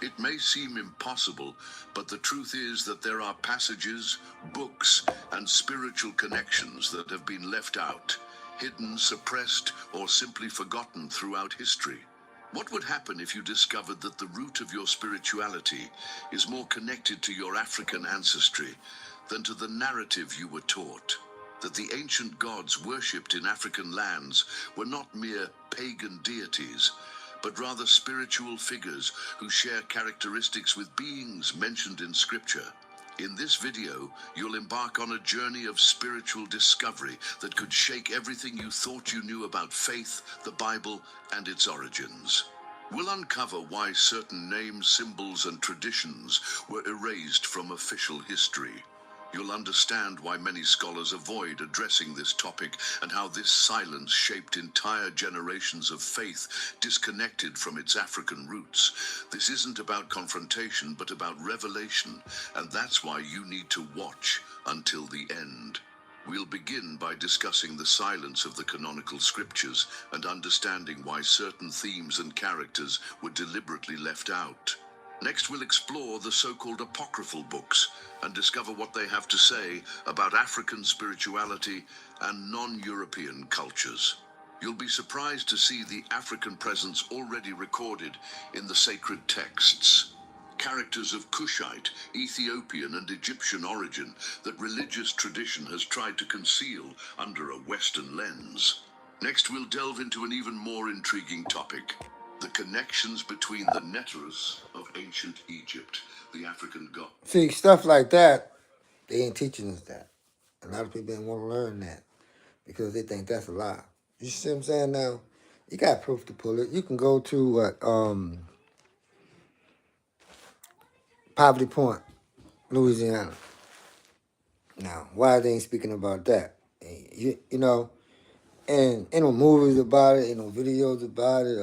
It may seem impossible, but the truth is that there are passages, books, and spiritual connections that have been left out, hidden, suppressed, or simply forgotten throughout history. What would happen if you discovered that the root of your spirituality is more connected to your African ancestry than to the narrative you were taught? That the ancient gods worshipped in African lands were not mere pagan deities, but rather spiritual figures who share characteristics with beings mentioned in Scripture. In this video, you'll embark on a journey of spiritual discovery that could shake everything you thought you knew about faith, the Bible, and its origins. We'll uncover why certain names, symbols, and traditions were erased from official history. You'll understand why many scholars avoid addressing this topic and how this silence shaped entire generations of faith disconnected from its African roots. This isn't about confrontation, but about revelation, and that's why you need to watch until the end. We'll begin by discussing the silence of the canonical scriptures and understanding why certain themes and characters were deliberately left out. Next, we'll explore the so-called apocryphal books and discover what they have to say about African spirituality and non-European cultures. You'll be surprised to see the African presence already recorded in the sacred texts. Characters of Cushite, Ethiopian, and Egyptian origin that religious tradition has tried to conceal under a Western lens. Next, we'll delve into an even more intriguing topic: the connections between the Neteros of ancient Egypt, the African god. See, stuff like that, they ain't teaching us that. A lot of people don't want to learn that because they think that's a lie. You see what I'm saying now? You got proof to pull it. You can go to Poverty Point, Louisiana. Now, why they ain't speaking about that? You know, and ain't no movies about it, ain't no videos about it,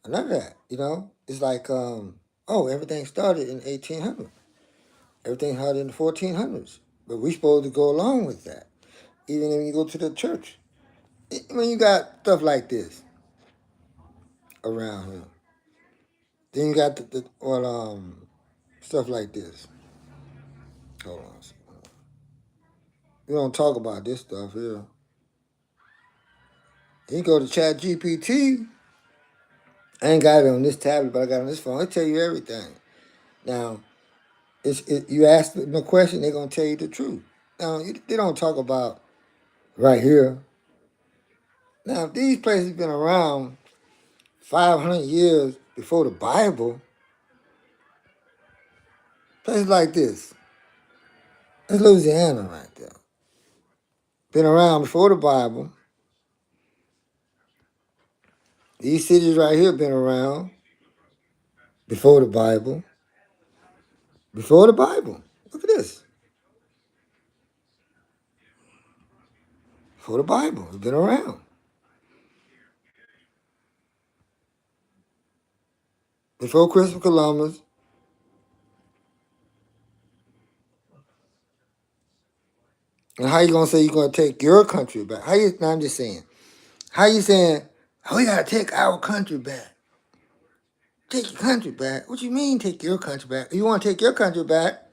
none of that, you know? It's like, oh, everything started in 1800. Everything started in the 1400s. But we supposed to go along with that, even when you go to the church. I mean, you got stuff like this around here. Then you got stuff like this. Hold on a second. We don't talk about this stuff here. You go to Chat GPT. I ain't got it on this tablet, but I got it on this phone. It tell you everything. Now, you ask them a question, they're going to tell you the truth. Now, they don't talk about right here. Now, if these places been around 500 years before the Bible, places like this, that's Louisiana right there. Been around before the Bible. These cities right here been around before the Bible. Before the Bible. Look at this. Before the Bible. It's been around. Before Christopher Columbus. And how you going to say you're going to take your country back? Now I'm just saying. How you saying, oh, we got to take our country back? Take your country back? What you mean take your country back? If you want to take your country back,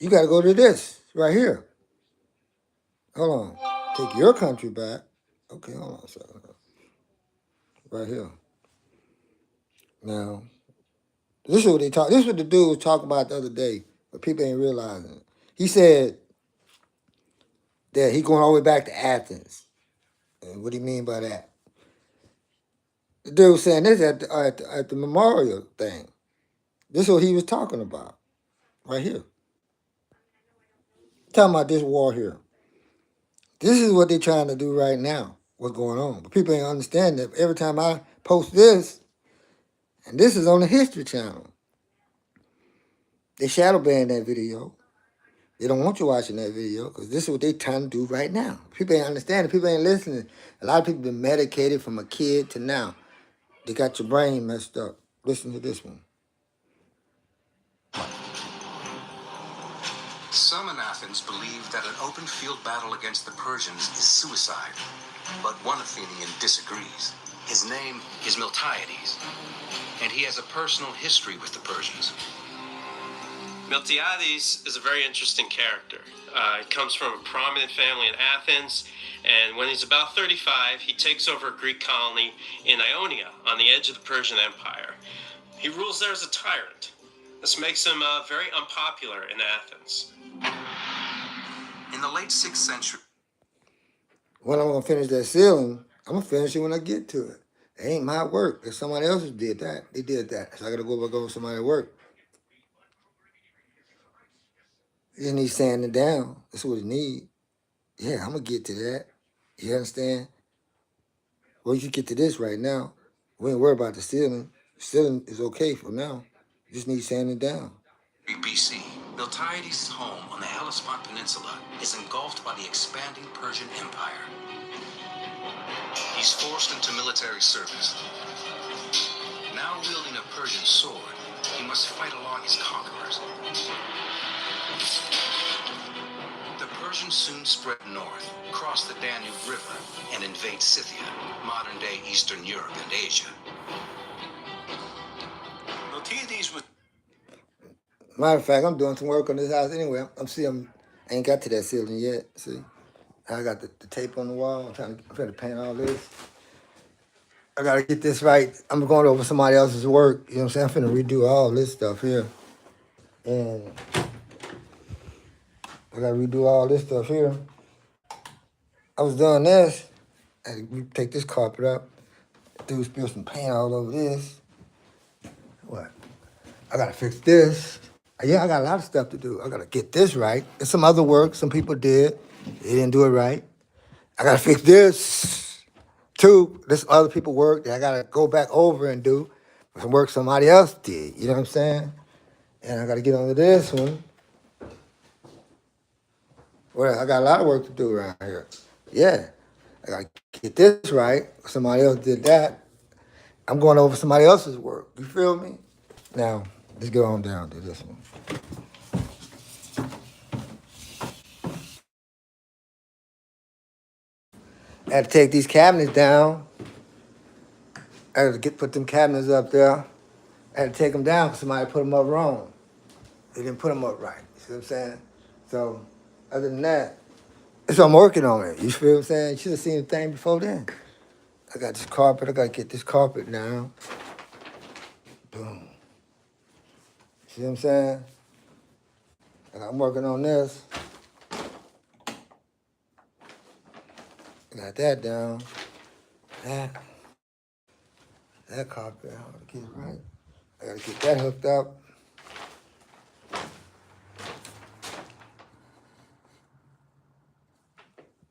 you got to go to this right here. Hold on. Take your country back. Okay, hold on a second. Right here. Now, this is what they talk. This is what the dude was talking about the other day, but people ain't realizing it. He said that he going all the way back to Athens. And what do you mean by that? The dude was saying this at the memorial thing. This is what he was talking about. Right here. Talking about this war here. This is what they're trying to do right now. What's going on. But people ain't understand that every time I post this, and this is on the History Channel, they shadow ban that video. They don't want you watching that video because this is what they trying to do right now. People ain't understanding. People ain't listening. A lot of people been medicated from a kid to now. They got your brain messed up. Listen to this one. Some in Athens believe that an open field battle against the Persians is suicide, but one Athenian disagrees. His name is Miltiades, and he has a personal history with the Persians. Miltiades is a very interesting character. He comes from a prominent family in Athens, and when he's about 35, he takes over a Greek colony in Ionia on the edge of the Persian Empire. He rules there as a tyrant. This makes him very unpopular in Athens. In the late 6th century, When I'm going to finish that ceiling, I'm going to finish it when I get to it. It ain't my work. If somebody else did that, they did that. So I got to go back over somebody's work. It needs sanding down. That's what it needs. Yeah, I'm going to get to that. You understand? Well, you get to this right now. We ain't worried about the ceiling. The ceiling is okay for now. You just need sanding down. BC, Miltiades' home on the Hellespont Peninsula is engulfed by the expanding Persian Empire. He's forced into military service. Now wielding a Persian sword, he must fight along his conquerors. The Persians soon spread north, cross the Danube River, and invade Scythia, modern-day Eastern Europe and Asia. Miltiades was... Matter of fact, I'm doing some work on this house anyway. I ain't got to that ceiling yet. See, I got the tape on the wall. I'm trying to paint all this. I gotta get this right. I'm going over somebody else's work. You know what I'm saying? I'm finna redo all this stuff here, and I gotta redo all this stuff here. I was doing this. I had to take this carpet up. Dude spilled some paint all over this. What? I gotta fix this. Yeah, I got a lot of stuff to do. I gotta get this right. There's some other work some people did. They didn't do it right. I gotta fix this too. This other people work that I gotta go back over and do some work somebody else did. You know what I'm saying? And I gotta get onto this one. Well, I got a lot of work to do around here. Yeah, I gotta get this right. Somebody else did that. I'm going over somebody else's work. You feel me? Now, let's go on down to this one. I had to take these cabinets down. I had to put them cabinets up there. I had to take them down because somebody put them up wrong. They didn't put them up right. You see what I'm saying? So, other than that, so I'm working on it. You feel what I'm saying? You should have seen the thing before then. I got this carpet. I got to get this carpet down. Boom. See what I'm saying? I'm working on this. Got that down. That carpet, I gotta get it right. I gotta get that hooked up.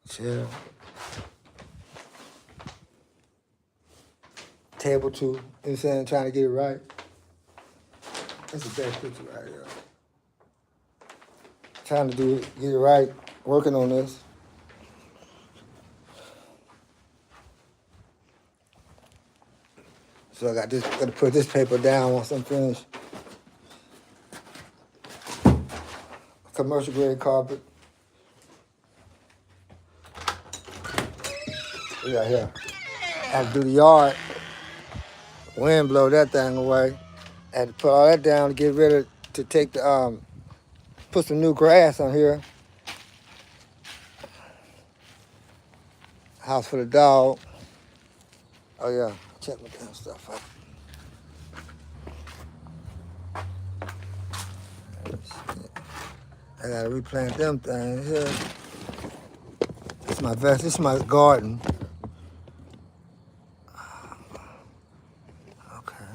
Chair. Table too. You know what I'm saying? Trying to get it right. That's the best picture right here. Trying to do it, get it right. Working on this. So I got to put this paper down once I'm finished. Commercial grade carpet. We got here. I had to do the yard. Wind blow that thing away. I had to put all that down to get rid of, to take the, put some new grass on here. House for the dog. Oh yeah, check my damn stuff out. I gotta replant them things here. This is my vest, this is my garden. Okay.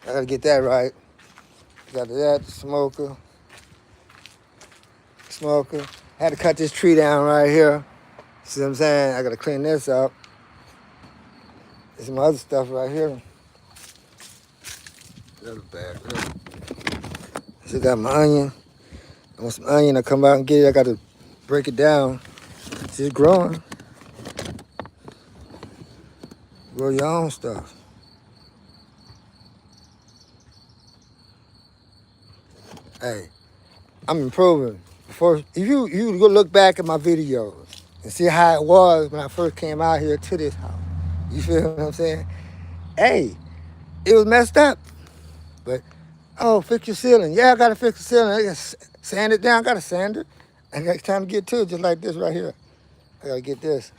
I gotta get that right. Got that, smoker. Had to cut this tree down right here. See what I'm saying? I gotta clean this up. There's some other stuff right here. Little bag. Still got my onion. I want some onion. I come out and get it. I gotta break it down. See, it's growing. Grow your own stuff. Hey, I'm improving. If you go look back at my videos and see how it was when I first came out here to this house. You feel what I'm saying? Hey, it was messed up, but oh, fix your ceiling. Yeah, I gotta fix the ceiling. I gotta sand it down. I gotta sand it. I got time to get to it, just like this right here. I gotta get this.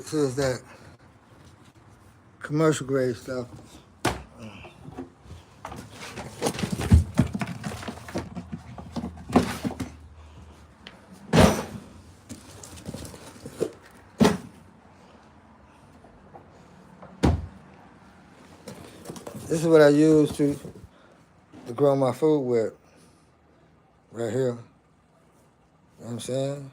So it's that commercial grade stuff. This is what I use to grow my food with. Right here. You know what I'm saying?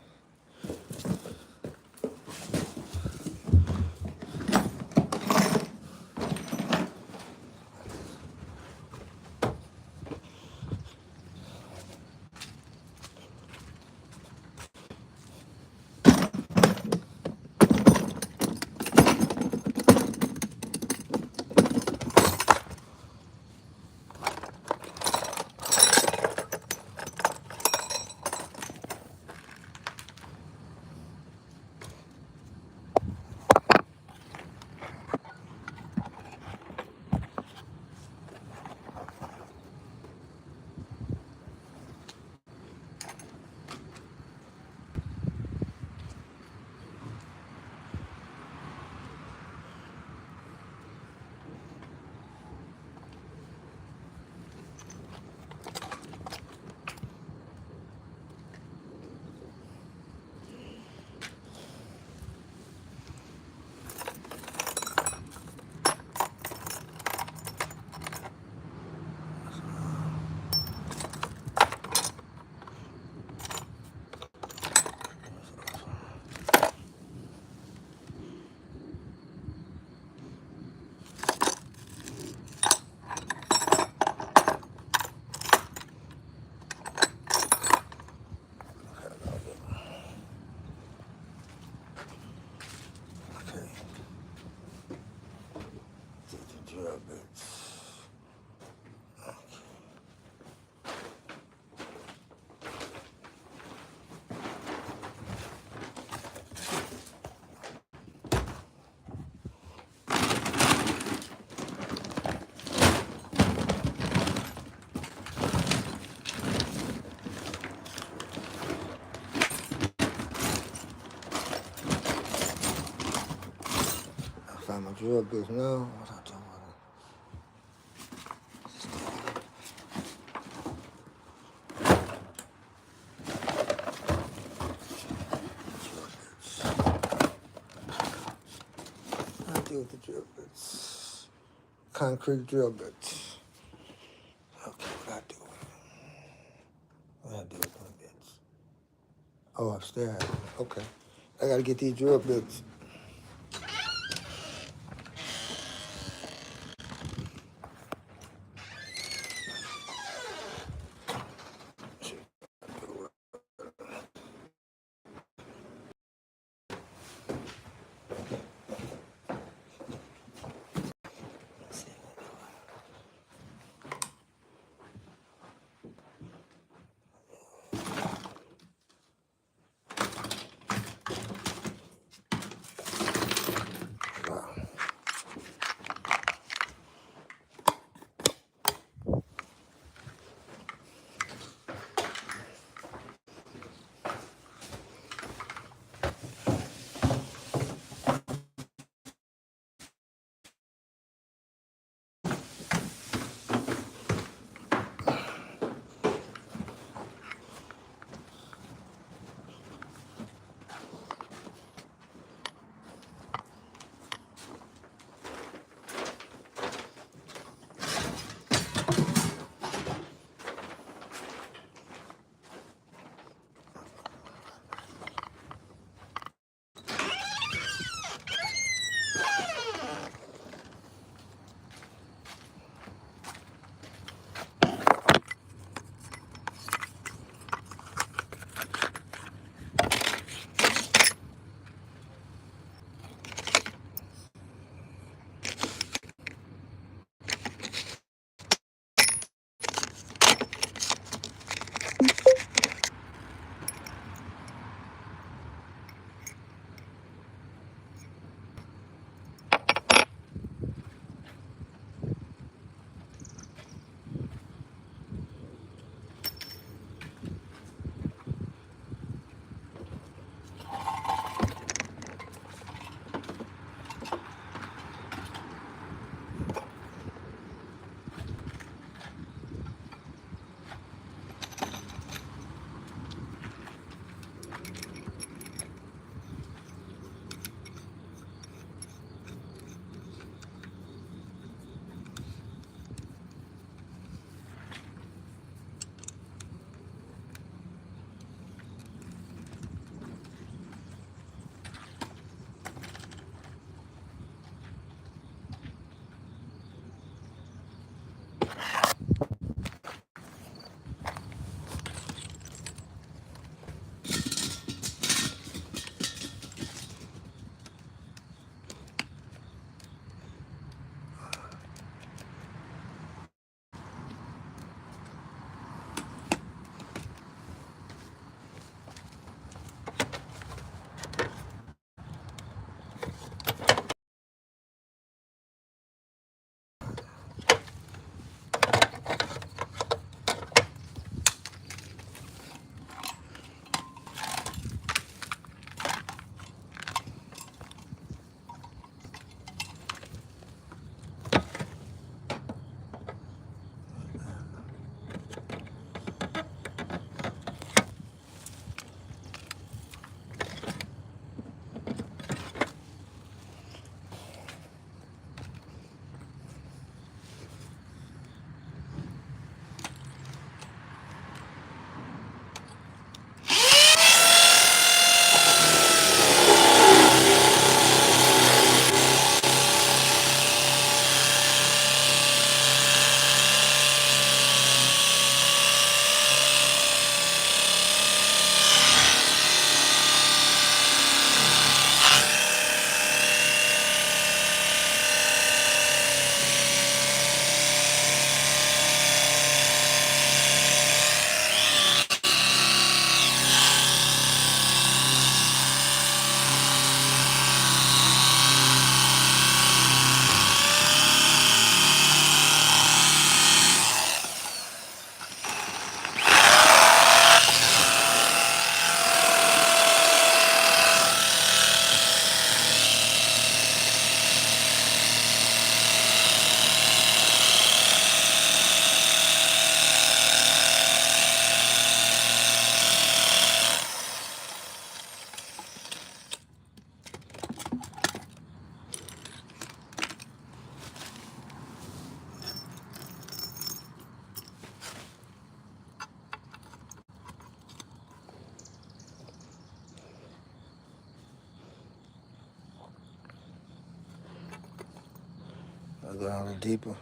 drill bits now. What I do with it? I do with the drill bits. Concrete drill bits. Okay, what I do with it? What I do with my bits? Oh, upstairs. Okay. I gotta get these drill bits. Go down a little deeper.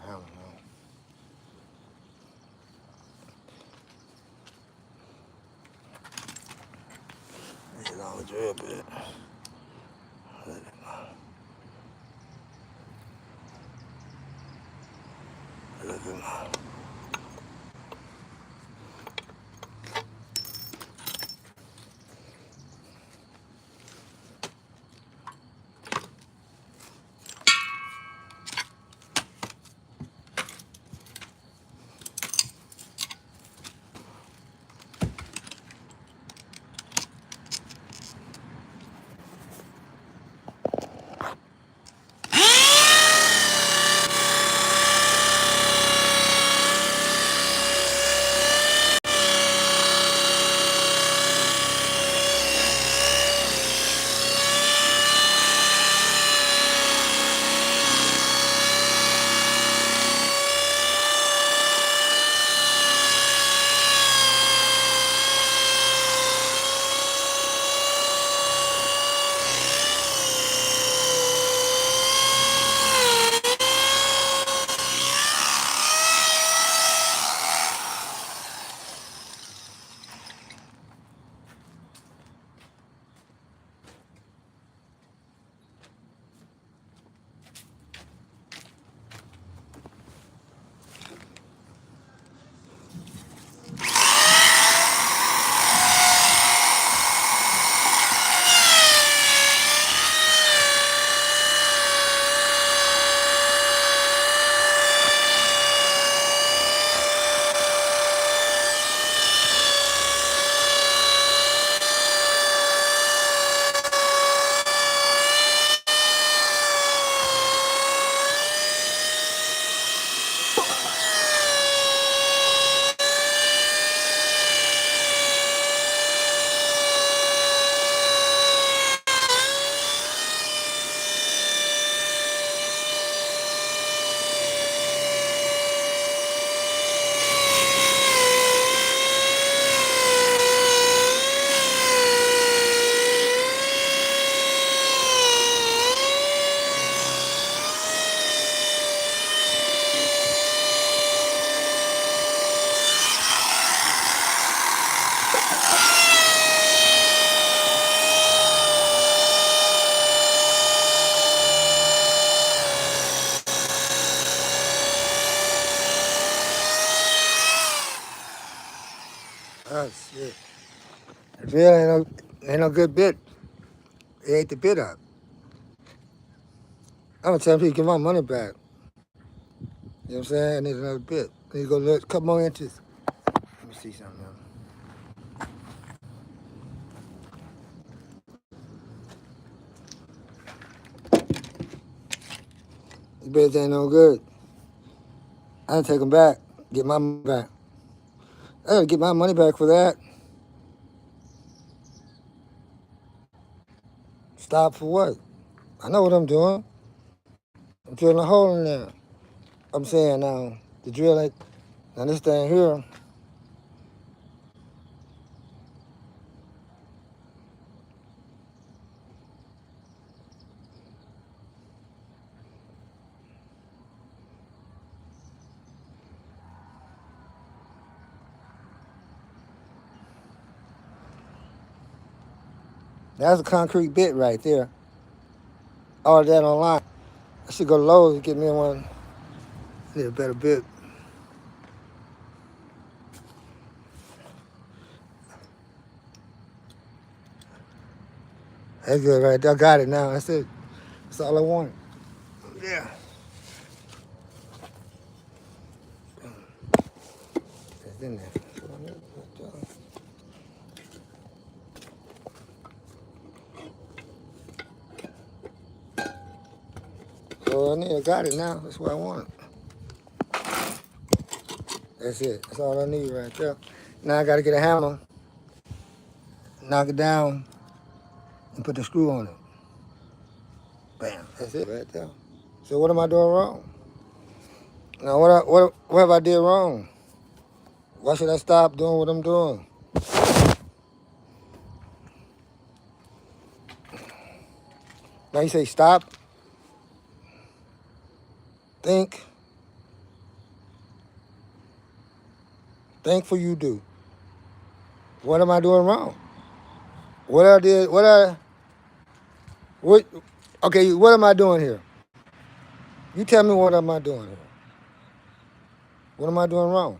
I don't know. This is all a drill bit. Look at my. Oh shit. The drill ain't no good bit. It ate the bit up. I'm gonna tell people to get my money back. You know what I'm saying? I need another bit. I need to go a couple more inches. Let me see something else. These bits ain't no good. I done take them back. Get my money back. I gotta get my money back for that. Stop for what? I know what I'm doing. I'm drilling a hole in there. I'm saying now, the drill ain't, now this thing here, that's a concrete bit right there. All that online. I should go to Lowe's and get me one. Need a better bit. That's good right there. I got it now. That's it. That's all I wanted. Yeah. It's in there. So I got it now. That's what I wanted. That's it. That's all I need right there. Now I gotta get a hammer, knock it down, and put the screw on it. Bam. That's it right there. So what am I doing wrong? Now what have I did wrong? Why should I stop doing what I'm doing? Now you say stop, think for you do. What am I doing wrong? What okay, what am I doing here? You tell me what am I doing here? What am I doing wrong?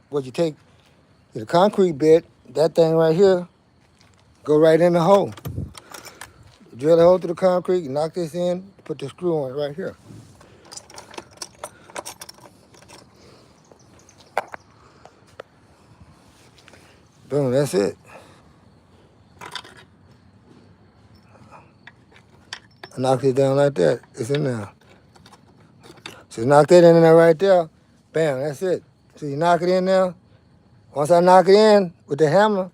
What you take the concrete bit, that thing right here, go right in the hole. Drill a hole through the concrete, knock this in, put the screw on it right here. Boom, that's it. I knocked it down like that. It's in there. So knock that in there right there. Bam, that's it. So you knock it in there. Once I knock it in with the hammer,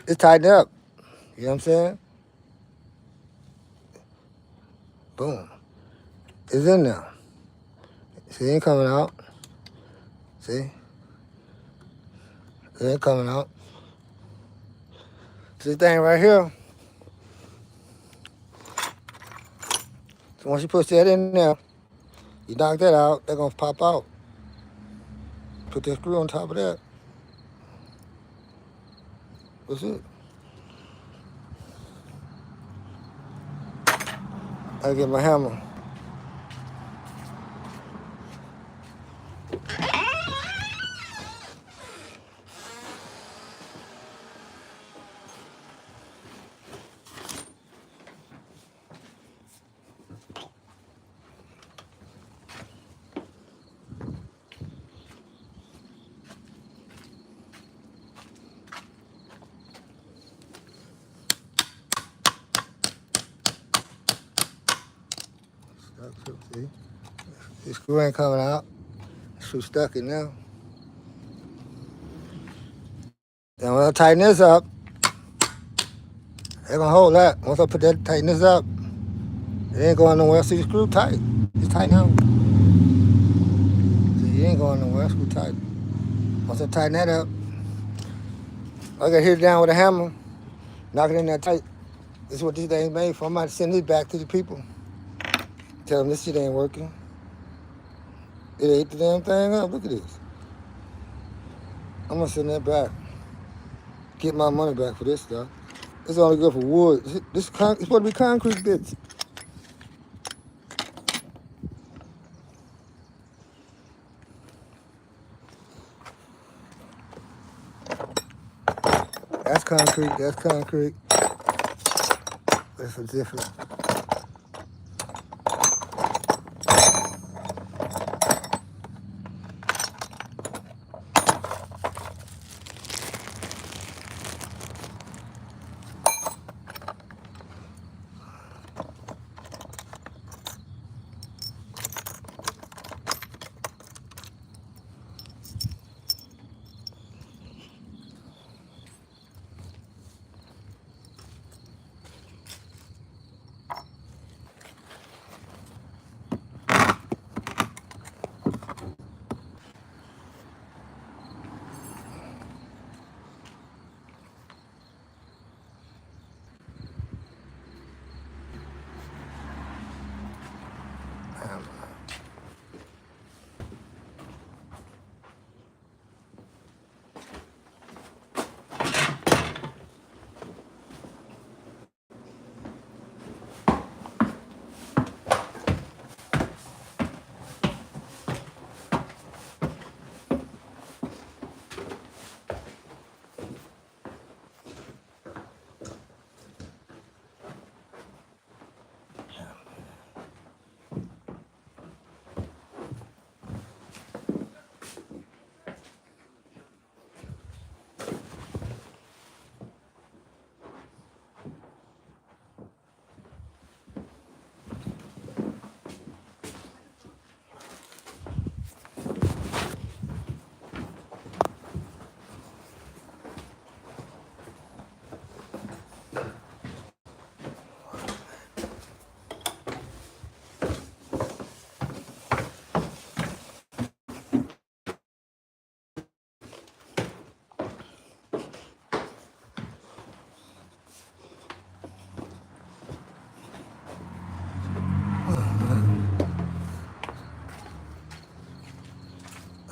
it's tightened up. You know what I'm saying? Boom. It's in there. See, it ain't coming out. See? It ain't coming out. This thing right here. So once you push that in there, you knock that out, they're gonna pop out. Put that screw on top of that. That's it. I get my hammer. See? This screw ain't coming out. Screw stuck in now. Then when I tighten this up, they're gonna hold that. Once I tighten this up, it ain't going nowhere. See the screw tight. It's tight now. See, it ain't going nowhere. Screw tight. Once I tighten that up, I gotta hit it down with a hammer, knock it in there tight. This is what this thing's made for. I'm about to send this back to the people. Tell them this shit ain't working. It ate the damn thing up. Look at this. I'm gonna send that back. Get my money back for this stuff. It's only good for wood. It's supposed to be concrete bits. That's concrete. That's concrete. That's a different.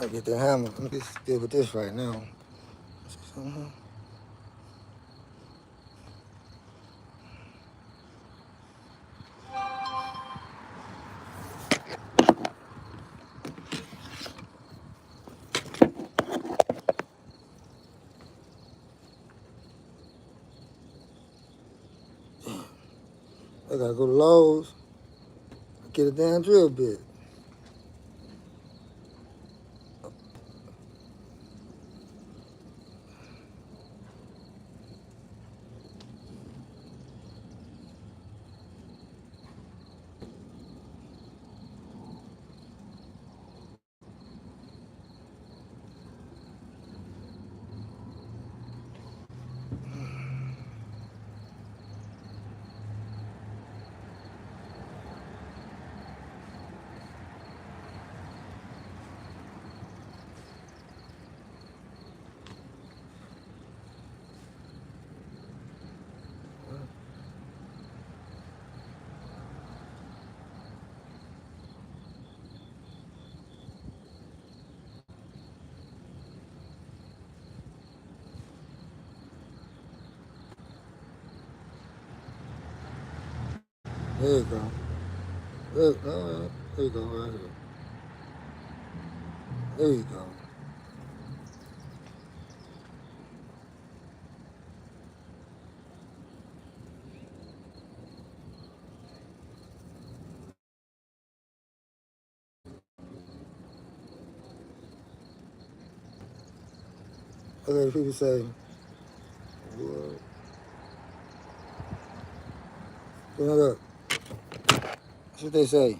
I get the hammer. Let me just deal with this right now. I gotta go to Lowe's, get a damn drill bit. There you go. There you go, right here. There you go. Okay, people say, what? You know, look, that's what they say.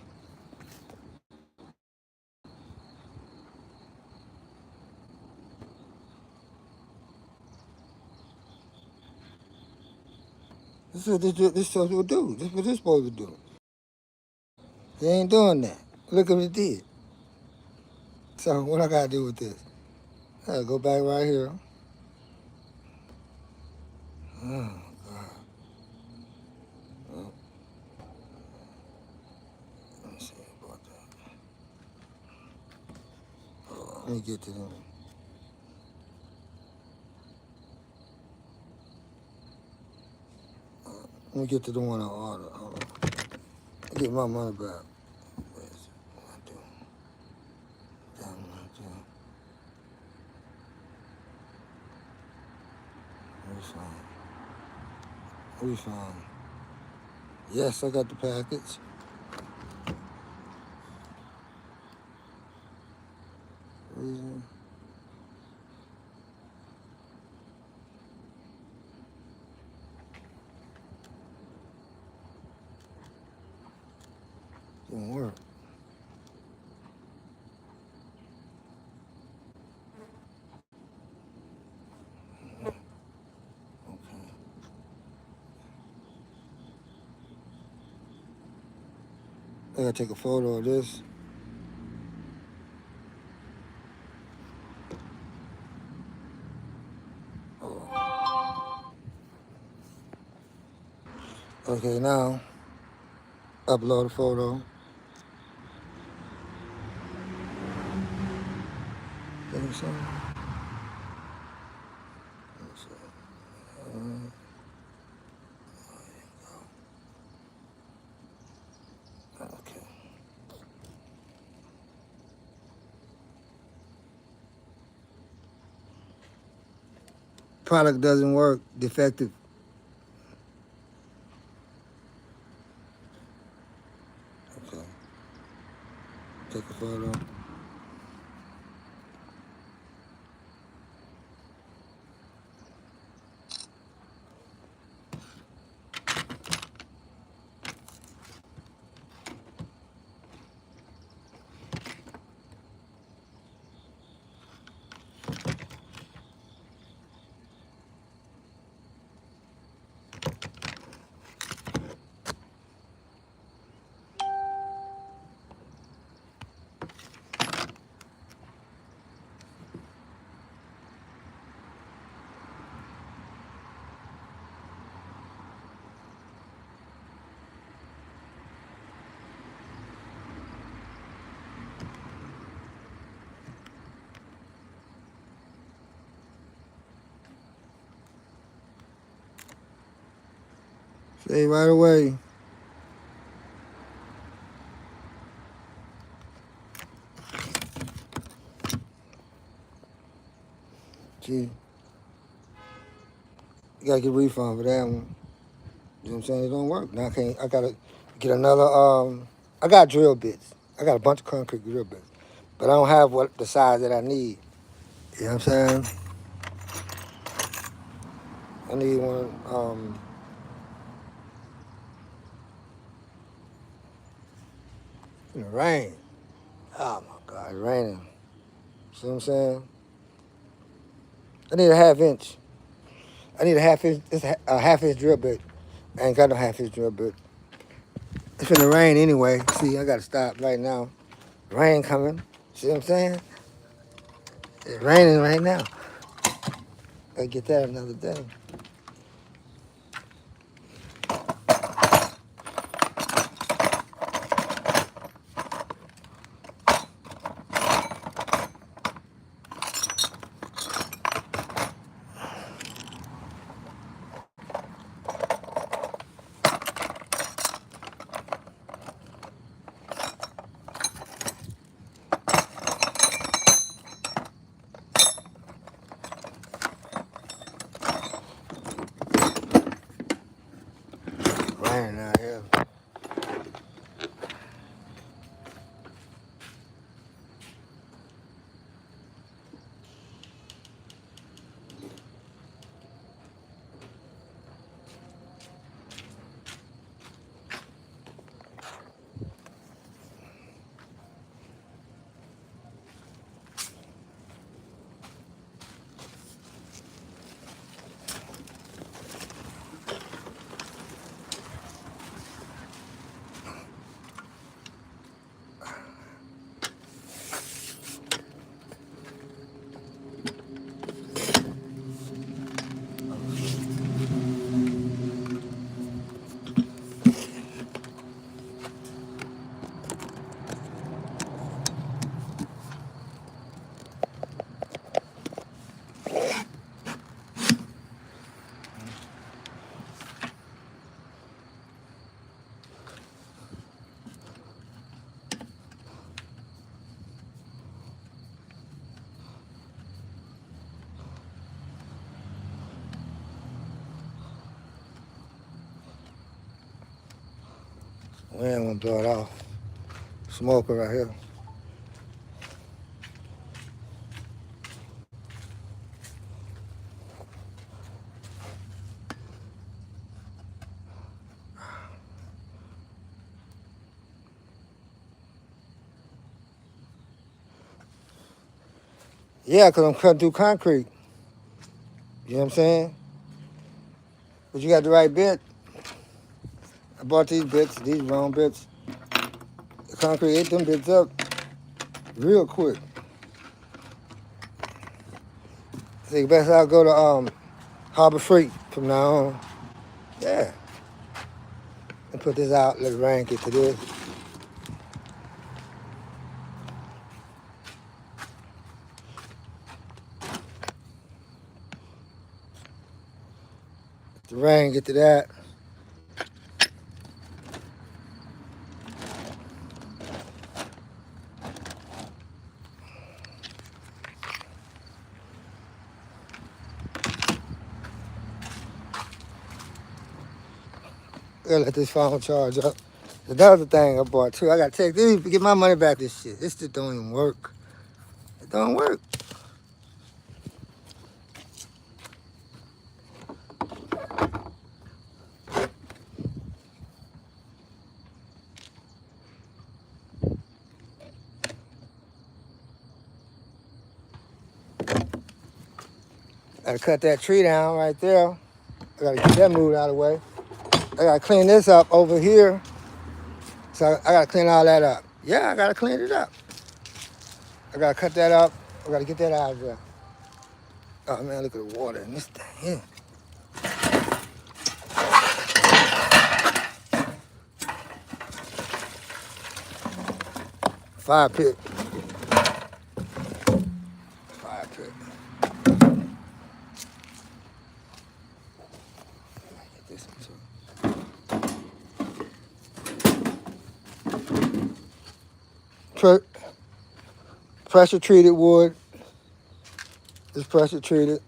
This is what this supposed to do. This is what this supposed to do. They ain't doing that. Look what it did. So what I gotta do with this? I gotta go back right here. Oh, God. Oh, let me see about that. Oh, let me get to them. Let me get to the one I ordered. Hold on. Get my money back. Where's it? What I do? Damn, what I do? Refund. Refund. Yes, I got the package. Reason. Didn't work. Okay. I gotta take a photo of this. Okay, now upload a photo. Think so? Okay. Product doesn't work. Defective. Okay. Take a photo. Say right away. Gee, you gotta get a refund for that one. You know what I'm saying? It don't work. Now I gotta get another I got drill bits. I got a bunch of concrete drill bits. But I don't have what the size that I need. You know what I'm saying? I need one in the rain. Oh my God, it's raining. See what I'm saying? I need a half inch. I need a half inch. It's a half inch drill bit. I ain't got no half inch drill bit. It's finna rain anyway. See, I gotta stop right now. Rain coming. See what I'm saying? It's raining right now. Gotta get that another day. Wind won't blow it off. Smoker right here. Yeah, because I'm cutting through concrete. You know what I'm saying? But you got the right bit. I bought these bits, these wrong bits. The concrete ate them bits up real quick. So best I'll go to Harbor Freight from now on. Yeah. And put this out, let it rain get to this. The rain get to that. Gotta let this phone charge up. The other thing I bought too, I gotta take these to get my money back. This shit, this shit don't even work. It don't work. Gotta cut that tree down right there. I gotta get that moved out of the way. I gotta clean this up over here. So I gotta clean all that up. Yeah, I gotta clean it up. I gotta cut that up. I gotta get that out of there. Oh man, look at the water in this thing here. Fire pit. Fire pit. Get this one too. Pressure treated wood. It's pressure treated.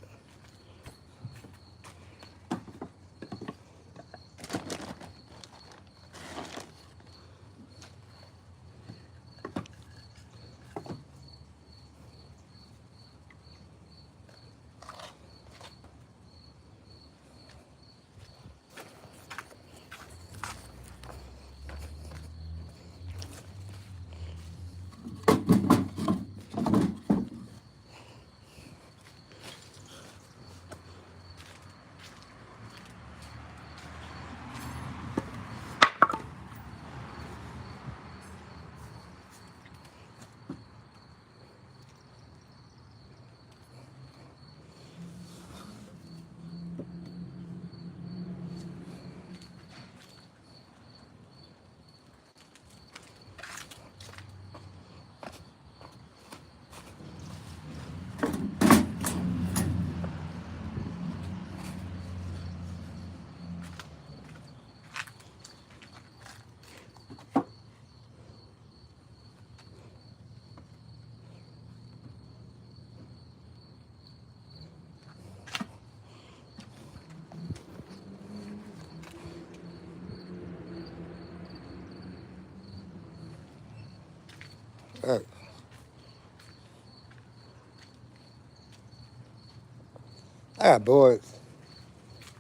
Right. I got bored.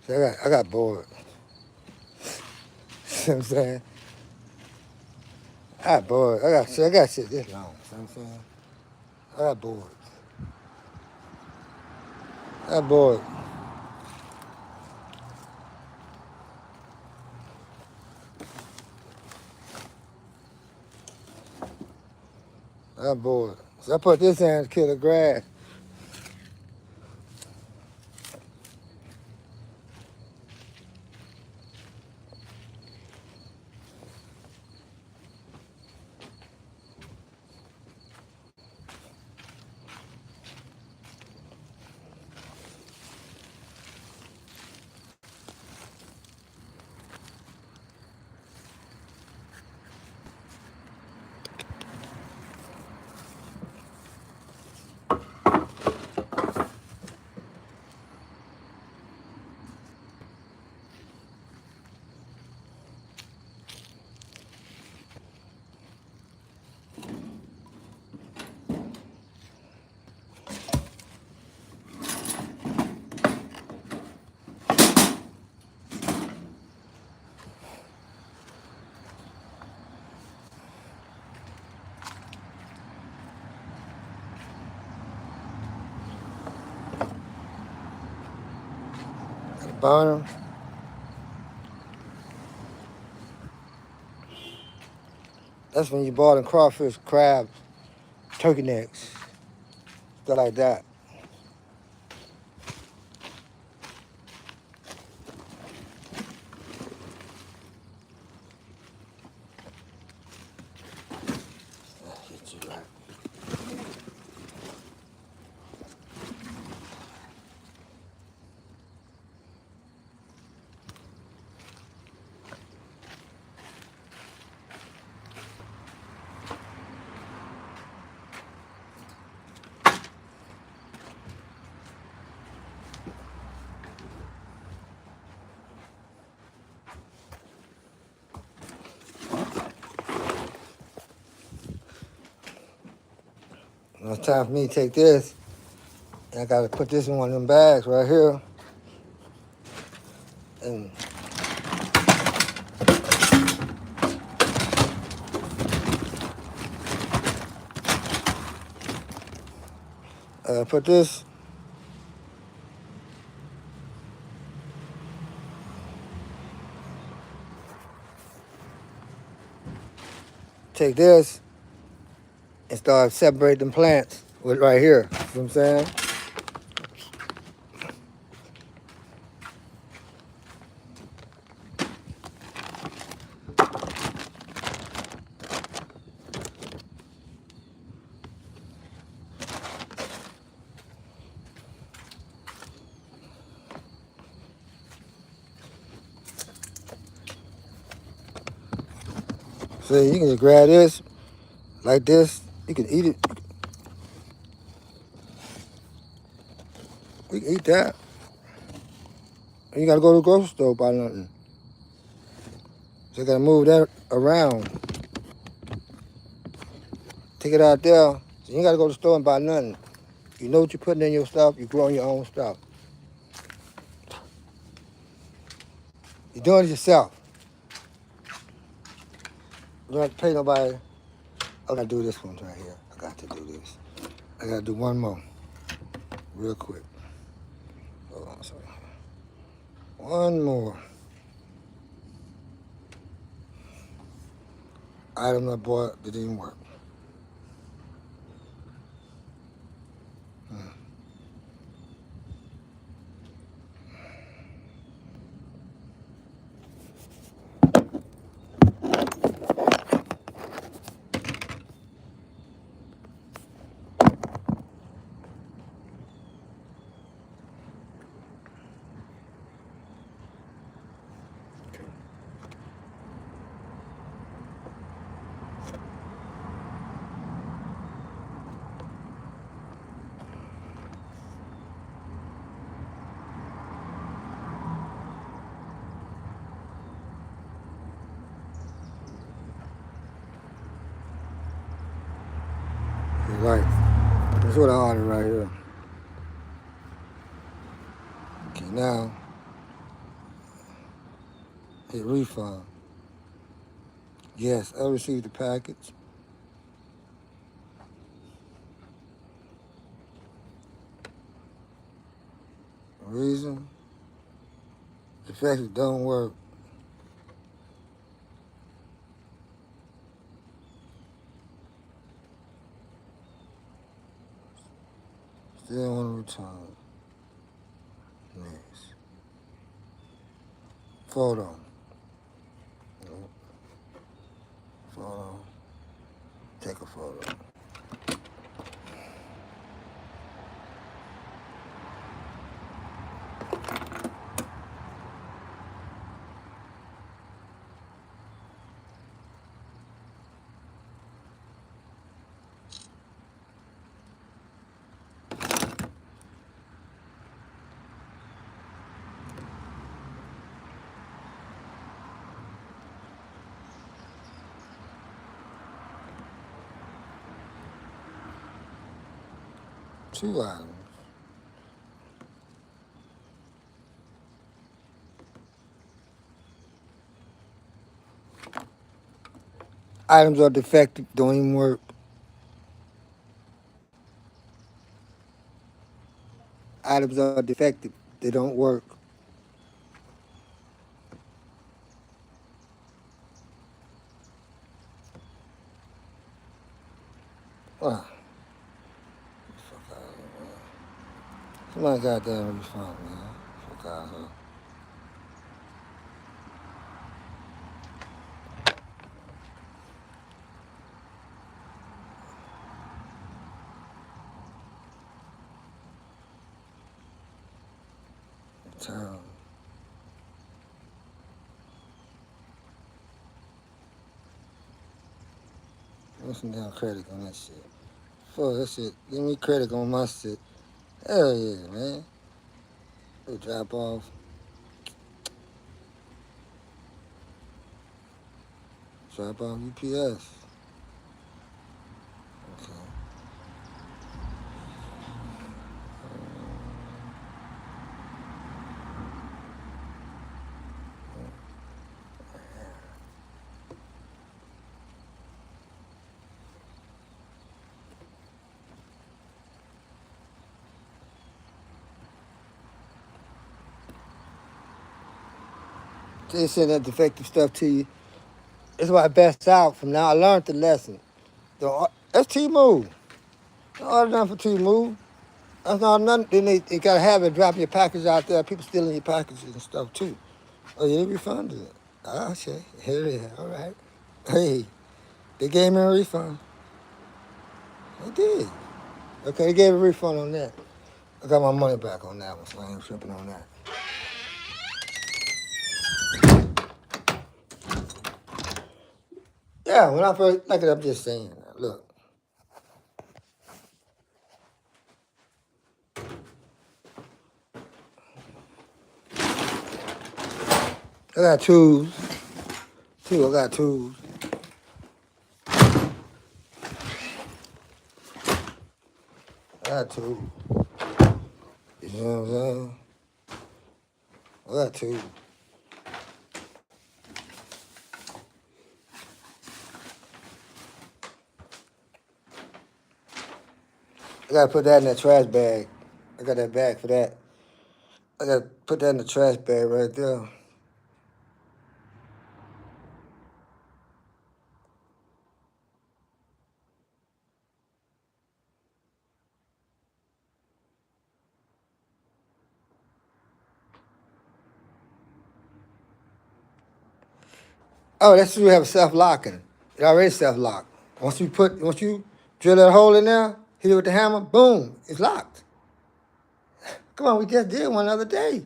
See, I got bored. See what I'm saying? I got bored. I got shit this long. See what I'm saying? I got bored. I got bored. I got bored. So I put this in to kill the grass. burn them. That's when you boil in crawfish, crabs, turkey necks, stuff like that. Hit you right. Now it's time for me to take this, and I gotta put this in one of them bags right here. And put this. Take this and start separating them plants with right here. You know what I'm saying? See, you can just grab this like this. You can eat it. You can eat that. You gotta go to the grocery store buy nothing. So you gotta move that around. Take it out there. So you ain't gotta go to the store and buy nothing. You know what you're putting in your stuff. You're growing your own stuff. You're doing it yourself. You don't have to pay nobody. I gotta do this one right here. I got to do this. I gotta do one more. Real quick. Hold on a second. One more. Item I bought that didn't work. Right. That's what I ordered right here. Okay, now hit refund. Yes, I received the package. Reason? The fact it don't work. Still want to return. Next. Photo. Nope. Photo. Take a photo. Two items. Items are defective, don't even work. Items are defective, they don't work. What? Fuck out of here, man. Somebody goddamn refund, man. Fuck out of here. Town. What's some damn credit on that shit? Fuck that shit. Give me credit on my shit. Hell yeah, man. They drop off. Drop off UPS. Okay. They send that defective stuff to you. That's why I best out from now. I learned the lesson. That's T-Move. Don't order nothing for T-Move. That's not nothing. Then they gotta have it dropping your package out there. People stealing your packages and stuff too. Oh, you refunded it. Oh, okay. Here it is. All right. Hey, they gave me a refund. They did. Okay, they gave a refund on that. I got my money back on that one, so I ain't tripping on that. Yeah, when I first, like I'm just saying, look. I got tools. I got tools. I got tools. You know what I'm saying? I got tools. I gotta put that in that trash bag. I got that bag for that. I gotta put that in the trash bag right there. Oh, that's true. We have self-locking. It already self-locked. Once you drill that hole in there, hit it with the hammer, boom, it's locked. Come on, we just did one the other day.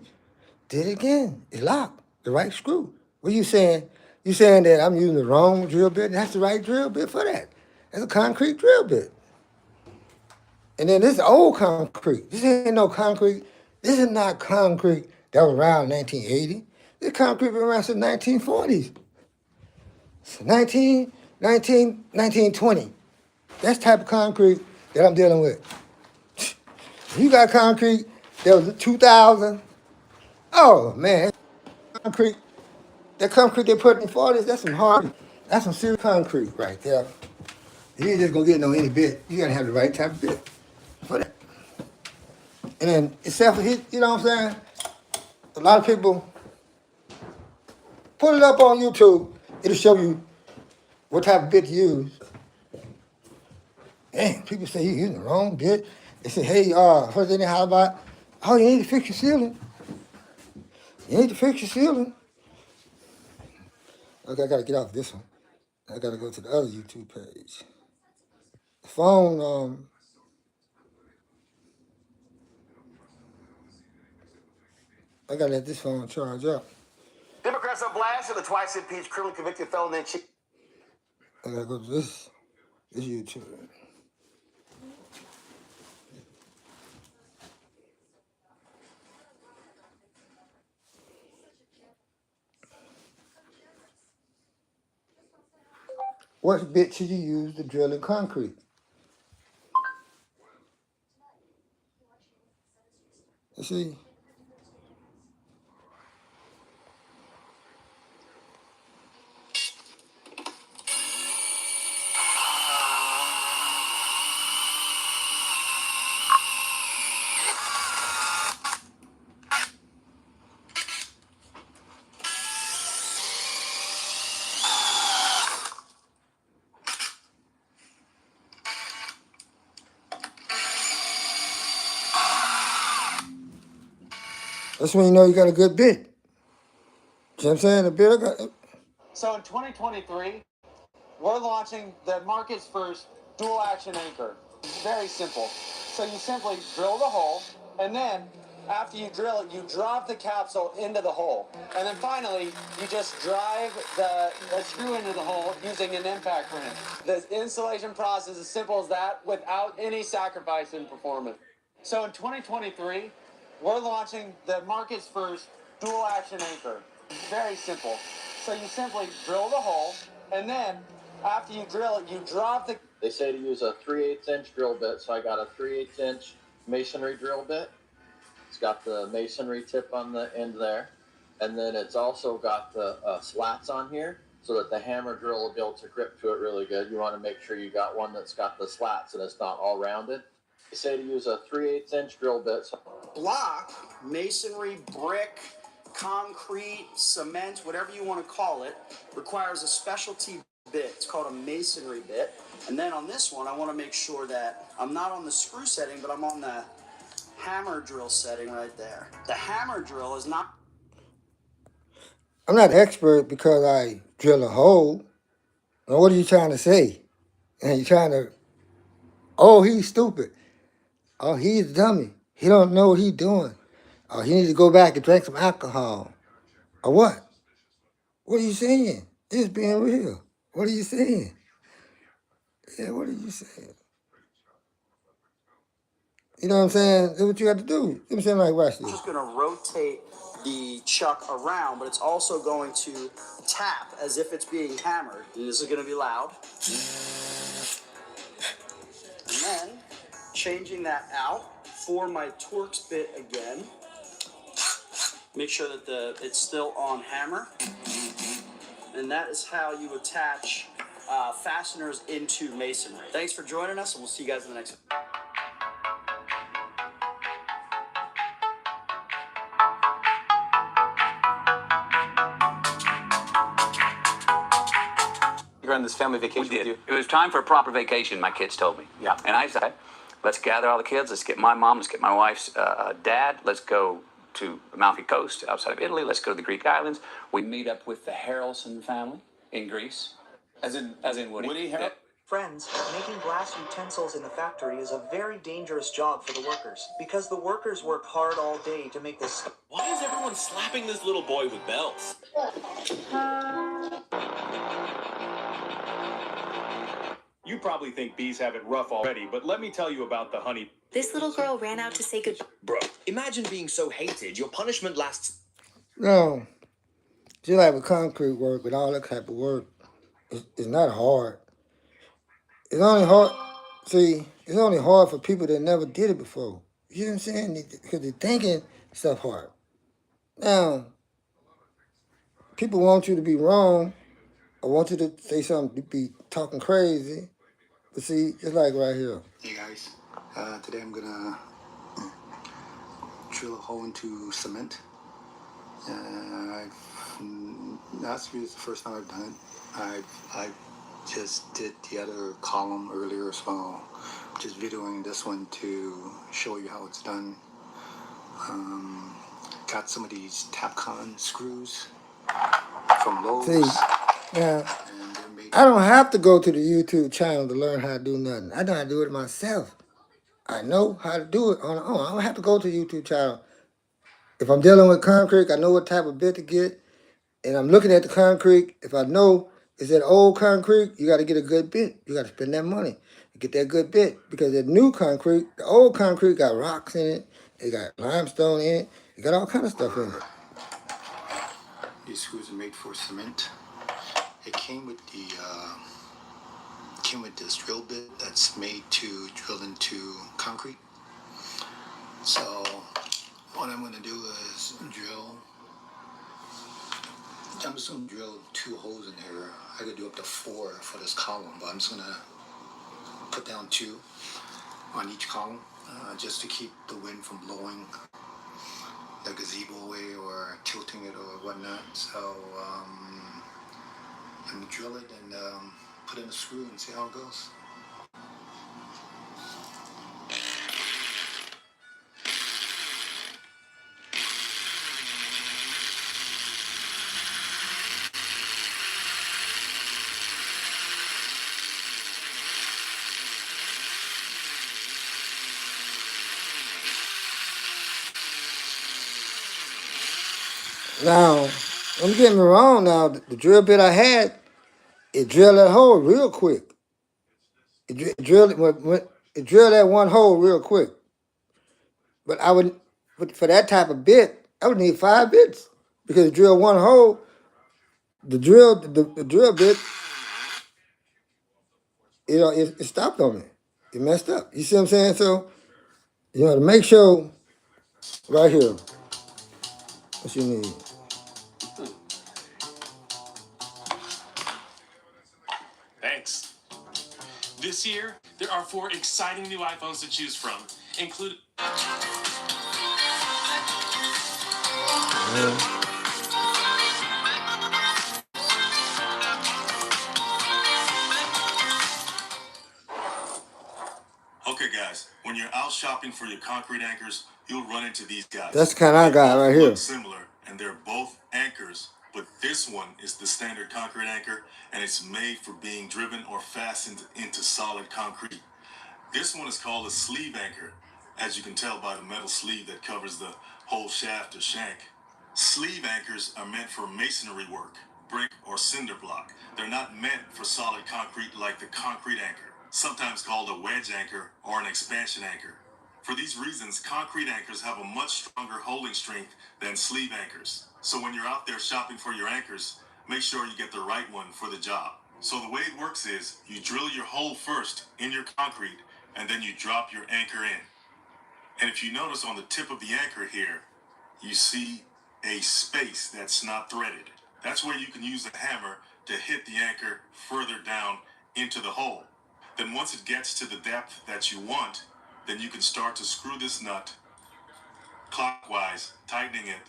Did it again. It's locked. The right screw. What are you saying? You saying that I'm using the wrong drill bit? That's the right drill bit for that. That's a concrete drill bit. And then this is old concrete. This ain't no concrete. This is not concrete that was around 1980. This concrete been around since 1940s. 1920. That's the type of concrete that I'm dealing with. You got concrete that was 2000. Oh, man. Concrete. That concrete they put in the 40s, that's some serious concrete right there. You ain't just gonna get no any bit. You gotta have the right type of bit for that. And then except for hit, you know what I'm saying? A lot of people put it up on YouTube. It'll show you what type of bit to use. Damn, people say you're using the wrong bit. They say, hey, first thing they holler about, oh, you need to fix your ceiling. You need to fix your ceiling. Okay, I gotta get off this one. I gotta go to the other YouTube page. The phone, I gotta let this phone charge up. Democrats on blast and the twice impeached criminally convicted felon named Chief. I gotta go to this YouTube. What bit should you use to drill in concrete? You see? That's when you know you got a good bit. You know what I'm saying? The bit I got. So in 2023, we're launching the market's first dual action anchor. It's very simple. So you simply drill the hole, and then after you drill it, you drop the capsule into the hole. And then finally, you just drive the screw into the hole using an impact wrench. The installation process is as simple as that without any sacrifice in performance. So in 2023, we're launching the market's first dual action anchor. It's very simple. So you simply drill the hole, and then after you drill it, you drop the... They say to use a 3/8 inch drill bit, so I got a 3/8 inch masonry drill bit. It's got the masonry tip on the end there, and then it's also got the slats on here so that the hammer drill will be able to grip to it really good. You want to make sure you got one that's got the slats and it's not all rounded. They say to use a 3/8 inch drill bit. So block, masonry, brick, concrete, cement, whatever you want to call it, requires a specialty bit. It's called a masonry bit. And then on this one, I want to make sure that I'm not on the screw setting, but I'm on the hammer drill setting right there. The hammer drill is not... I'm not expert because I drill a hole. Now, what are you trying to say? And you trying to, oh, he's stupid. Oh, he's a dummy. He don't know what he's doing. Oh, he needs to go back and drink some alcohol. Or what? What are you saying? Just being real. What are you saying? Yeah, what are you saying? You know what I'm saying? That's what you got to do. I'm saying, like, watch this. It's just going to rotate the chuck around, but it's also going to tap as if it's being hammered. And this is going to be loud. And then changing that out for my Torx bit again. Make sure that it's still on hammer. And that is how you attach fasteners into masonry. Thanks for joining us, and we'll see you guys in the next one. You're on this family vacation with you? It was time for a proper vacation, my kids told me. Yeah. And I said, let's gather all the kids. Let's get my mom. Let's get my wife's dad. Let's go to Amalfi Coast outside of Italy. Let's go to the Greek islands. We meet up with the Harrelson family in Greece. As in Woody? Woody Harrelson. Friends, making glass utensils in the factory is a very dangerous job for the workers because the workers work hard all day to make this. Why is everyone slapping this little boy with bells? You probably think bees have it rough already, but let me tell you about the honey. This little girl ran out to say goodbye. Bro, imagine being so hated. Your punishment lasts... No. Just like with concrete work, with all that type of work, it's not hard. It's only hard, see, it's only hard for people that never did it before. You know what I'm saying? Because they're thinking stuff hard. Now, people want you to be wrong or want you to say something, be talking crazy. But see, it's like right here. Hey guys, today I'm gonna drill a hole into cement. Last year is the first time I've done it. I just did the other column earlier, so I'm just videoing this one to show you how it's done. Got some of these Tapcon screws from Lowe's. See, now, I don't have to go to the YouTube channel to learn how to do nothing. I know how to do it myself. I know how to do it on my own. I don't have to go to the YouTube channel. If I'm dealing with concrete, I know what type of bit to get. And I'm looking at the concrete. If I know it's that old concrete, you got to get a good bit. You got to spend that money to get that good bit. Because the new concrete, the old concrete got rocks in it. It got limestone in it. It got all kind of stuff in it. These screws are made for cement. It came with this drill bit that's made to drill into concrete. So what I'm going to do is drill. I'm just going to drill 2 holes in here. I could do up to 4 for this column, but I'm just going to put down 2 on each column just to keep the wind from blowing the gazebo away or tilting it or whatnot. So I'm going to drill it and put in a screw and see how it goes. Now, don't get me wrong. Now, the drill bit I had, it drilled that hole real quick. It drilled it drilled that one hole real quick. But for that type of bit, I would need 5 bits because it drilled one hole. The drill bit, it stopped on me. It messed up. You see what I'm saying? So, to make sure, right here, what you need. Thanks. This year, there are 4 exciting new iPhones to choose from, including... Okay, guys, when you're out shopping for your concrete anchors, you'll run into these guys. That's the kind I got right here. Look similar, and they're both anchors, but this one is the standard concrete anchor, and it's made for being driven or fastened into solid concrete. This one is called a sleeve anchor, as you can tell by the metal sleeve that covers the whole shaft or shank. Sleeve anchors are meant for masonry work, brick or cinder block. They're not meant for solid concrete like the concrete anchor, sometimes called a wedge anchor or an expansion anchor. For these reasons, concrete anchors have a much stronger holding strength than sleeve anchors. So when you're out there shopping for your anchors, make sure you get the right one for the job. So the way it works is, you drill your hole first in your concrete, and then you drop your anchor in. And if you notice on the tip of the anchor here, you see a space that's not threaded. That's where you can use a hammer to hit the anchor further down into the hole. Then once it gets to the depth that you want, then you can start to screw this nut clockwise, tightening it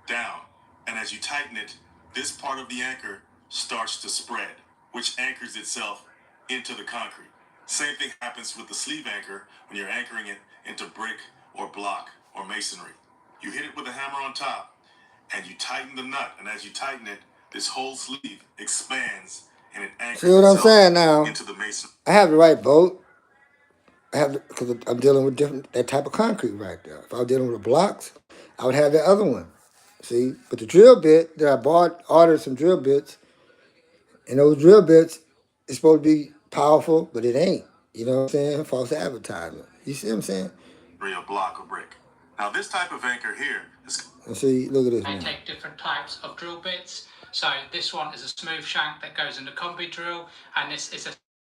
down. And as you tighten it, this part of the anchor starts to spread, which anchors itself into the concrete. Same thing happens with the sleeve anchor when you're anchoring it into brick or block or masonry. You hit it with a hammer on top and you tighten the nut, and as you tighten it, this whole sleeve expands and it anchors See what I'm itself saying now? into the masonry. I have the right bolt. Because I'm dealing with that type of concrete right there. If I was dealing with blocks, I would have the other one. See? But the drill bit that I ordered some drill bits, and those drill bits, it's supposed to be powerful, but it ain't. You know what I'm saying? False advertisement. You see what I'm saying? Real block or brick. Now this type of anchor here is... And see, look at this They now. take different types of drill bits. So this one is a smooth shank that goes in the combi drill, and this is a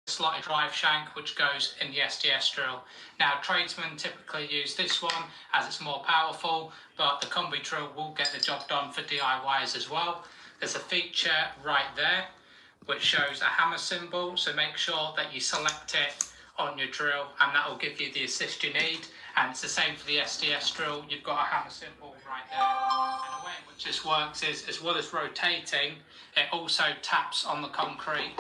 slotted drive shank which goes in the SDS drill. Now tradesmen typically use this one as it's more powerful, but the combi drill will get the job done for DIYs as well. There's a feature right there which shows a hammer symbol, so make sure that you select it on your drill and that will give you the assist you need. And it's the same for the SDS drill. You've got a hammer symbol right there. And the way in which this works is, as well as rotating, it also taps on the concrete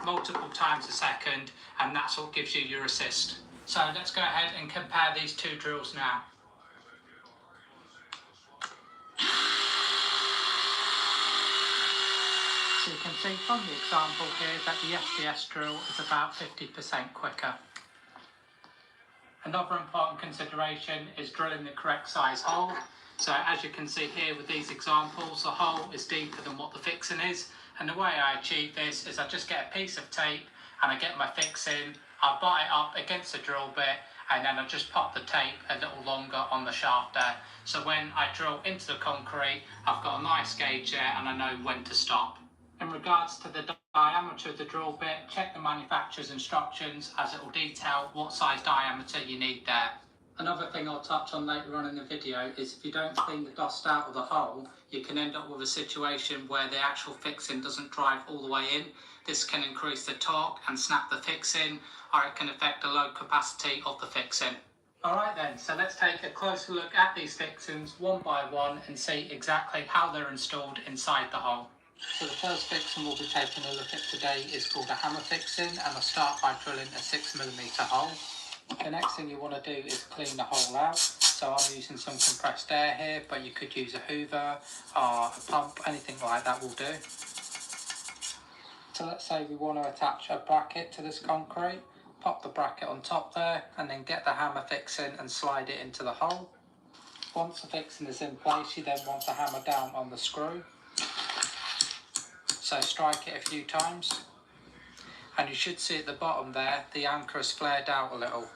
multiple times a second, and that's what gives you your assist. So let's go ahead and compare these 2 drills now. So you can see from the example here that the SDS drill is about 50% quicker. Another important consideration is drilling the correct size hole. So as you can see here with these examples, the hole is deeper than what the fixing is. And the way I achieve this is I just get a piece of tape and I get my fixing, I butt it up against the drill bit, and then I just pop the tape a little longer on the shaft there. So when I drill into the concrete, I've got a nice gauge there and I know when to stop. In regards to the diameter of the drill bit, check the manufacturer's instructions as it will detail what size diameter you need there. Another thing I'll touch on later on in the video is if you don't clean the dust out of the hole, you can end up with a situation where the actual fixing doesn't drive all the way in. This can increase the torque and snap the fixing, or it can affect the load capacity of the fixing. Alright then, so let's take a closer look at these fixings one by one and see exactly how they're installed inside the hole. So the first fixing we'll be taking a look at today is called a hammer fixing, and I'll start by drilling a 6mm hole. The next thing you want to do is clean the hole out. So I'm using some compressed air here, but you could use a hoover or a pump, anything like that will do. So let's say we want to attach a bracket to this concrete. Pop the bracket on top there and then get the hammer fixing and slide it into the hole. Once the fixing is in place, you then want to hammer down on the screw. So strike it a few times. And you should see at the bottom there, the anchor has flared out a little.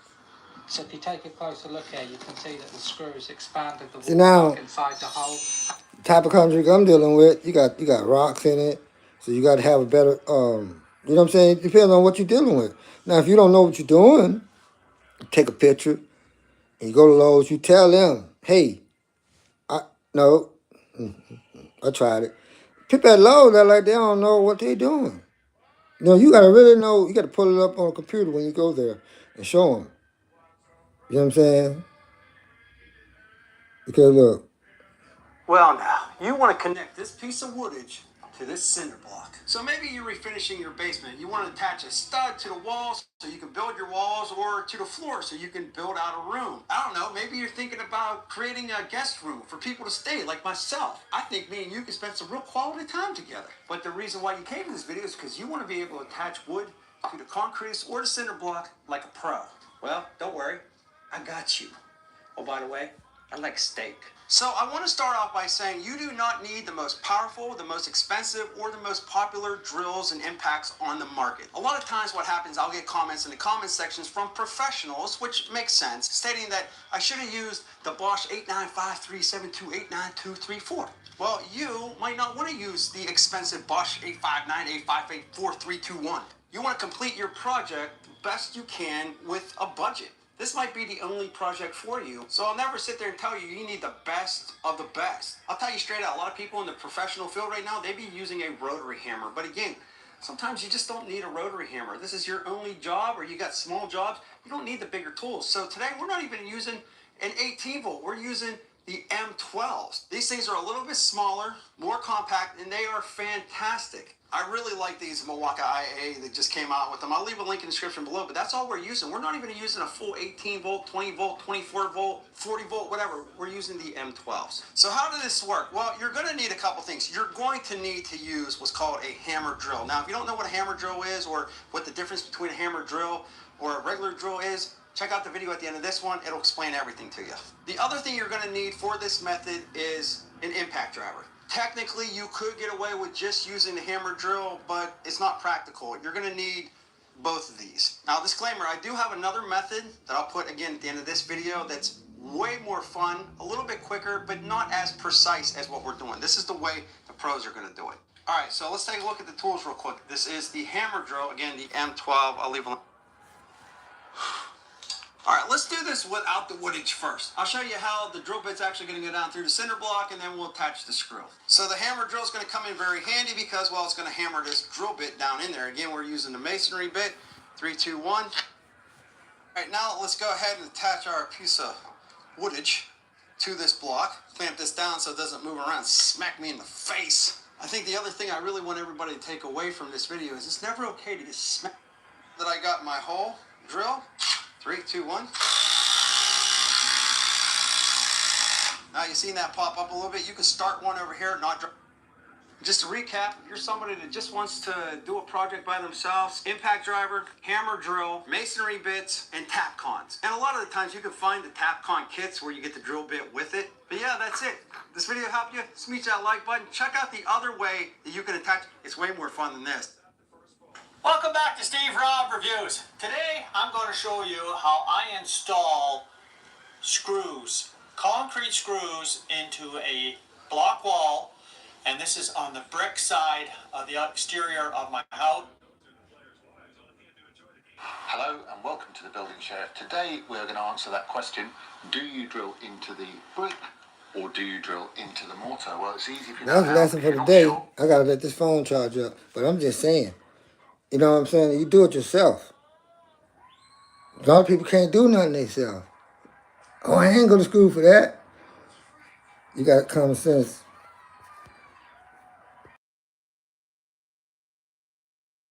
So if you take a closer look here, you can see that the screw has expanded the wall inside the hole. The type of concrete I'm dealing with, you got rocks in it, so you got to have a better, you know what I'm saying? It depends on what you're dealing with. Now, if you don't know what you're doing, take a picture, and you go to Lowe's, you tell them, hey, I tried it. People at Lowe's, they're like, they don't know what they're doing. You know, you got to really know, you got to pull it up on a computer when you go there and show them. You know what I'm saying? Because look. Well, now, you want to connect this piece of woodage to this cinder block. So maybe you're refinishing your basement. You want to attach a stud to the walls so you can build your walls, or to the floor so you can build out a room. I don't know, maybe you're thinking about creating a guest room for people to stay, like myself. I think me and you can spend some real quality time together. But the reason why you came to this video is because you want to be able to attach wood to the concrete or the cinder block like a pro. Well, don't worry, I got you. Oh, by the way, I like steak. So I want to start off by saying you do not need the most powerful, the most expensive, or the most popular drills and impacts on the market. A lot of times what happens, I'll get comments in the comment sections from professionals, which makes sense, stating that I should have used the Bosch 895-372-89234. Well, you might not want to use the expensive Bosch 859-858-4321. You want to complete your project the best you can with a budget. This might be the only project for you, so I'll never sit there and tell you need the best of the best. I'll tell you straight out, a lot of people in the professional field right now, they be using a rotary hammer. But again, sometimes you just don't need a rotary hammer. This is your only job, or you got small jobs, you don't need the bigger tools. So today, we're not even using an 18 volt, we're using the M12s. These things are a little bit smaller, more compact, and they are fantastic. I really like these Milwaukee IA that just came out with them. I'll leave a link in the description below, but that's all we're using. We're not even using a full 18 volt, 20 volt, 24 volt, 40 volt, whatever. We're using the M12s. So how does this work? Well, you're gonna need a couple things. You're going to need to use what's called a hammer drill. Now, if you don't know what a hammer drill is, or what the difference between a hammer drill or a regular drill is, check out the video at the end of this one. It'll explain everything to you. The other thing you're gonna need for this method is an impact driver. Technically, you could get away with just using the hammer drill, but it's not practical. You're gonna need both of these. Now, disclaimer, I do have another method that I'll put again at the end of this video that's way more fun, a little bit quicker, but not as precise as what we're doing. This is the way the pros are gonna do it. All right, so let's take a look at the tools real quick. This is the hammer drill, again, the M12. I'll leave a link. All right, let's do this without the woodage first. I'll show you how the drill bit's actually going to go down through the cinder block, and then we'll attach the screw. So the hammer drill is going to come in very handy because, well, it's going to hammer this drill bit down in there. Again, we're using the masonry bit, 3, 2, 1. All right, now let's go ahead and attach our piece of woodage to this block. Clamp this down so it doesn't move around, smack me in the face. I think the other thing I really want everybody to take away from this video is it's never okay to get smacked. That I got my hole drill. 3, 2, 1. Now you've seen that pop up a little bit. You can start one over here, not drop. Just to recap, if you're somebody that just wants to do a project by themselves, impact driver, hammer drill, masonry bits, and Tapcons. And a lot of the times you can find the Tapcon kits where you get the drill bit with it. But yeah, that's it. This video helped you? Smash that like button. Check out the other way that you can attach. It's way more fun than this. Welcome back to Steve Robb Reviews. Today I'm going to show you how I install screws, concrete screws into a block wall, and this is on the brick side of the exterior of my house. Hello and welcome to the Building Sheriff. Today we're going to answer that question: do you drill into the brick or do you drill into the mortar? Well, it's easy if you know That's the lesson for the day. I gotta let this phone charge up, but I'm just saying. You know what I'm saying? You do it yourself. A lot of people can't do nothing themselves. Oh, I ain't gonna school for that. You got common sense.